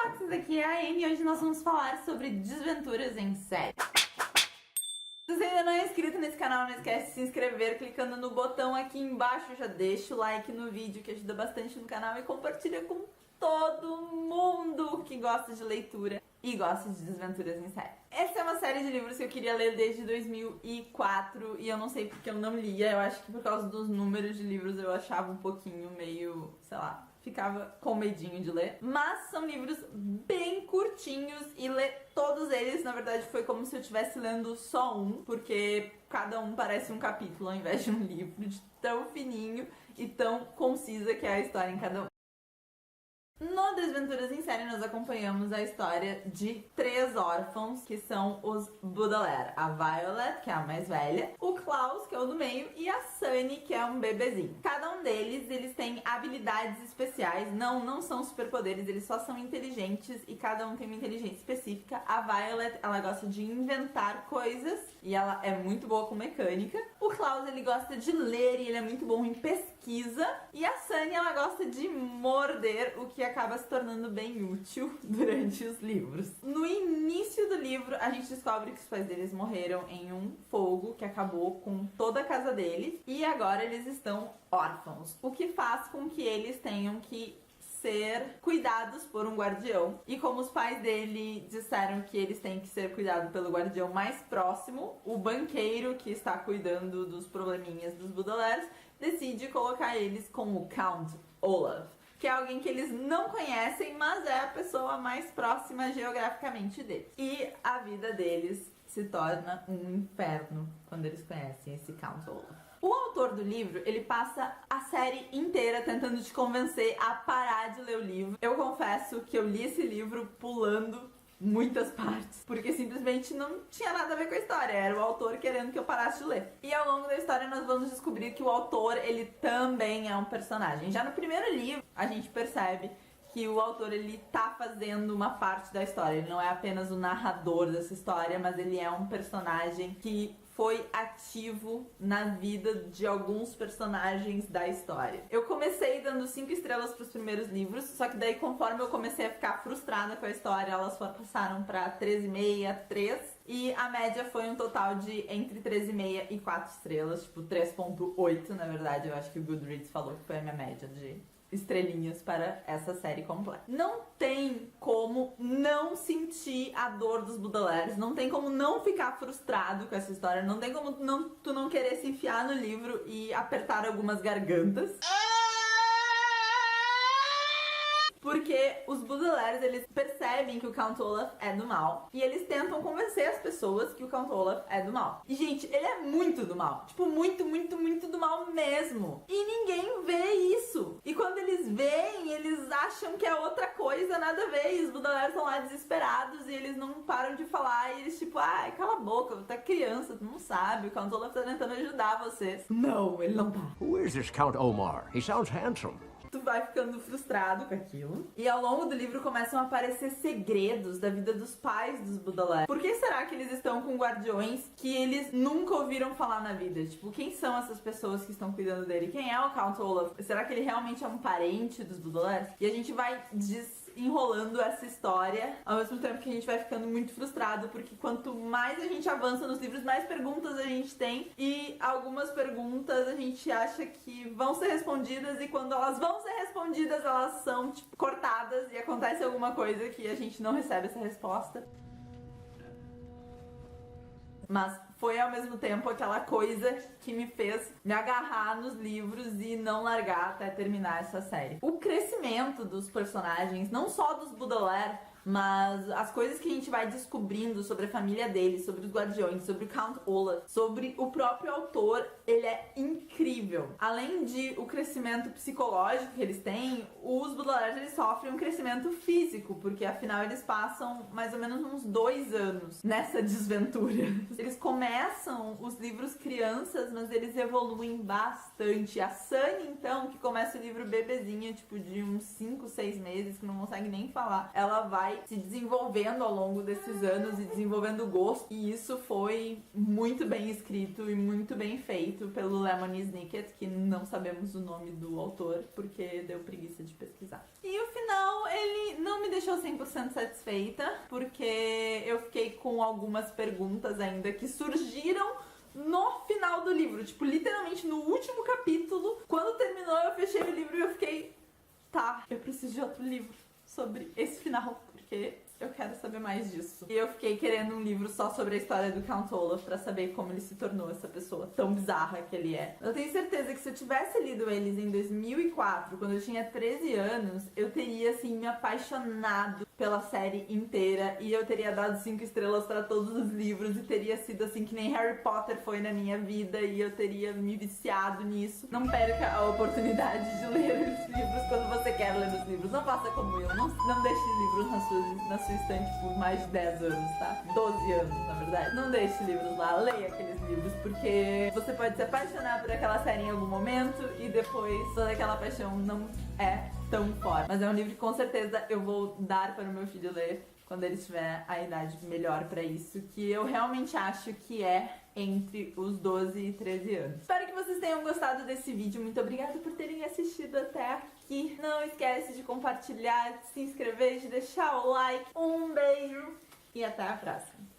Foxes, aqui é a Amy e hoje nós vamos falar sobre desventuras em série. Se você ainda não é inscrito nesse canal, não esquece de se inscrever clicando no botão aqui embaixo, já deixa o like no vídeo que ajuda bastante no canal e compartilha com todo mundo que gosta de leitura e gosta de desventuras em série. Essa é uma série de livros que eu queria ler desde 2004 e eu não sei porque eu não lia, eu acho que por causa dos números de livros eu achava um pouquinho meio, sei lá, ficava com medinho de ler. Mas são livros bem curtinhos e ler todos eles, na verdade, foi como se eu estivesse lendo só um, porque cada um parece um capítulo ao invés de um livro, de tão fininho e tão concisa que é a história em cada um. No Desventuras em Série, nós acompanhamos a história de 3 órfãos, que são os Baudelaire. A Violet, que é a mais velha, o Klaus, que é o do meio, e a Sunny, que é um bebezinho. Cada um deles, eles têm habilidades especiais, não são superpoderes, eles só são inteligentes e cada um tem uma inteligência específica. A Violet, ela gosta de inventar coisas e ela é muito boa com mecânica. O Klaus, ele gosta de ler e ele é muito bom em pesquisa. E a Sunny, ela gosta de morder, o que acaba se tornando bem útil durante os livros. No início do livro, a gente descobre que os pais deles morreram em um fogo que acabou com toda a casa deles e agora eles estão órfãos, o que faz com que eles tenham que ser cuidados por um guardião. E como os pais dele disseram que eles têm que ser cuidados pelo guardião mais próximo, o banqueiro que está cuidando dos probleminhas dos Baudelaires decide colocar eles com o Count Olaf, que é alguém que eles não conhecem, mas é a pessoa mais próxima geograficamente deles. E a vida deles se torna um inferno quando eles conhecem esse Count Olaf. O autor do livro, ele passa a série inteira tentando te convencer a parar de ler o livro. Eu confesso que eu li esse livro pulando muitas partes, porque simplesmente não tinha nada a ver com a história, era o autor querendo que eu parasse de ler. E ao longo da história nós vamos descobrir que o autor, ele também é um personagem. Já no primeiro livro, a gente percebe que o autor, ele tá fazendo uma parte da história, ele não é apenas o narrador dessa história, mas ele é um personagem que foi ativo na vida de alguns personagens da história. Eu comecei dando 5 estrelas pros primeiros livros, só que daí conforme eu comecei a ficar frustrada com a história, elas passaram pra 3,5, 3, e a média foi um total de entre 3,5 e 4 estrelas, tipo 3,8 na verdade, eu acho que o Goodreads falou que foi a minha média de estrelinhas para essa série completa. Não tem como não sentir a dor dos Baudelaires, não tem como não ficar frustrado com essa história, não tem como tu não querer se enfiar no livro e apertar algumas gargantas. Porque os Baudelaires, eles percebem que o Count Olaf é do mal e eles tentam convencer as pessoas que o Count Olaf é do mal. E, gente, ele é muito do mal. Tipo, muito, muito, muito do mal mesmo. E ninguém vê isso. E quando eles veem, eles acham que é outra coisa, nada a ver. E os Baudelaires estão lá desesperados e eles não param de falar. E eles, tipo, ai, cala a boca, tu é criança, tu não sabe. O Count Olaf tá tentando ajudar vocês. Não, ele não tá. Who is this Count Omar? He sounds handsome. Tu vai ficando frustrado com aquilo. E ao longo do livro começam a aparecer segredos da vida dos pais dos Baudelaire. Por que será que eles estão com guardiões que eles nunca ouviram falar na vida? Tipo, quem são essas pessoas que estão cuidando dele? Quem é o Count Olaf? Será que ele realmente é um parente dos Baudelaire? E a gente vai desenrolando essa história, ao mesmo tempo que a gente vai ficando muito frustrado, porque quanto mais a gente avança nos livros, mais perguntas a gente tem, e algumas perguntas a gente acha que vão ser respondidas, e quando elas vão ser respondidas, elas são, tipo, cortadas, e acontece alguma coisa que a gente não recebe essa resposta. Mas foi ao mesmo tempo aquela coisa que me fez me agarrar nos livros e não largar até terminar essa série. O crescimento dos personagens, não só dos Baudelaire, mas as coisas que a gente vai descobrindo sobre a família dele, sobre os guardiões, sobre o Count Olaf, sobre o próprio autor, ele é incrível. Além de o crescimento psicológico que eles têm, os Baudelaire, eles sofrem um crescimento físico, porque afinal eles passam mais ou menos uns 2 anos nessa desventura. Eles começam os livros crianças, mas eles evoluem bastante. A Sunny, então, que começa o livro bebezinha, tipo de uns 5, 6 meses, que não consegue nem falar, ela vai vai se desenvolvendo ao longo desses anos e desenvolvendo o gosto. E isso foi muito bem escrito e muito bem feito pelo Lemony Snicket, que não sabemos o nome do autor porque deu preguiça de pesquisar. E o final, ele não me deixou 100% satisfeita, porque eu fiquei com algumas perguntas ainda que surgiram no final do livro. Tipo, literalmente no último capítulo, quando terminou, eu fechei o livro e eu fiquei... Tá, eu preciso de outro livro sobre esse final, porque eu quero saber mais disso. E eu fiquei querendo um livro só sobre a história do Count Olaf pra saber como ele se tornou essa pessoa tão bizarra que ele é. Eu tenho certeza que se eu tivesse lido eles em 2004, quando eu tinha 13 anos, eu teria, assim, me apaixonado pela série inteira e eu teria dado 5 estrelas pra todos os livros e teria sido assim que nem Harry Potter foi na minha vida e eu teria me viciado nisso. Não perca a oportunidade de ler os livros quando você quer ler os livros. Não faça como eu. Não deixe livros na sua estante por mais de 10 anos, tá? 12 anos, na verdade. Não deixe livros lá. Leia aqueles livros, porque você pode se apaixonar por aquela série em algum momento e depois toda aquela paixão não é tão forte. Mas é um livro que com certeza eu vou dar para o meu filho ler quando ele tiver a idade melhor pra isso, que eu realmente acho que é entre os 12 e 13 anos. Espero que vocês tenham gostado desse vídeo. Muito obrigada por terem assistido até aqui. Não esquece de compartilhar, de se inscrever, de deixar o like. Um beijo e até a próxima.